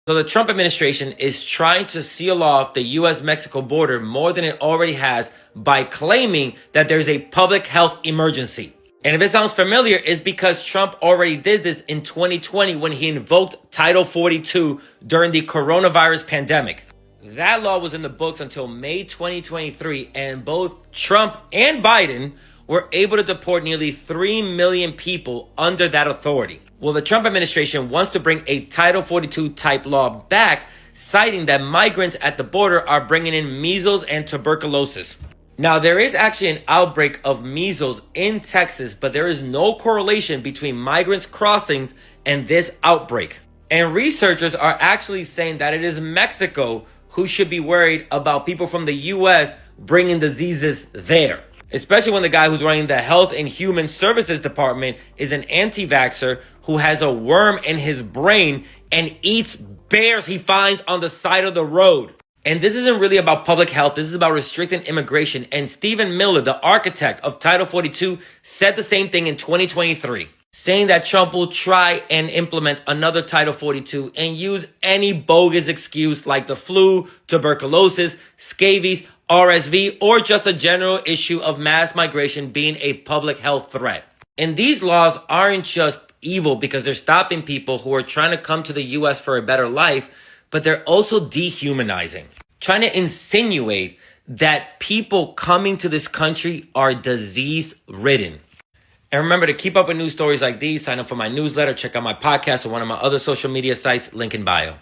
So the Trump administration is trying to seal off the U.S.-Mexico border more than it already has by claiming that there's a public health emergency. And if it sounds familiar, it's because Trump already did this in 2020 when he invoked Title 42 during the coronavirus pandemic. That law was in the books until May 2023, and both Trump and Biden were able to deport nearly 3 million people under that authority. Well, the Trump administration wants to bring a Title 42 type law back, citing that migrants at the border are bringing in measles and tuberculosis. Now, there is actually an outbreak of measles in Texas, but there is no correlation between migrants crossings and this outbreak. And researchers are actually saying that it is Mexico who should be worried about people from the U.S. bringing diseases there. Especially when the guy who's running the Health and Human Services Department is an anti-vaxxer who has a worm in his brain and eats bears he finds on the side of the road. And this isn't really about public health. This is about restricting immigration. And Stephen Miller, the architect of Title 42, said the same thing in 2023, saying that Trump will try and implement another Title 42 and use any bogus excuse like the flu, tuberculosis, scabies, RSV, or just a general issue of mass migration being a public health threat. And these laws aren't just evil because they're stopping people who are trying to come to the U.S. for a better life, but they're also dehumanizing, trying to insinuate that people coming to this country are disease-ridden. And remember, to keep up with news stories like these, sign up for my newsletter, check out my podcast or one of my other social media sites, link in bio.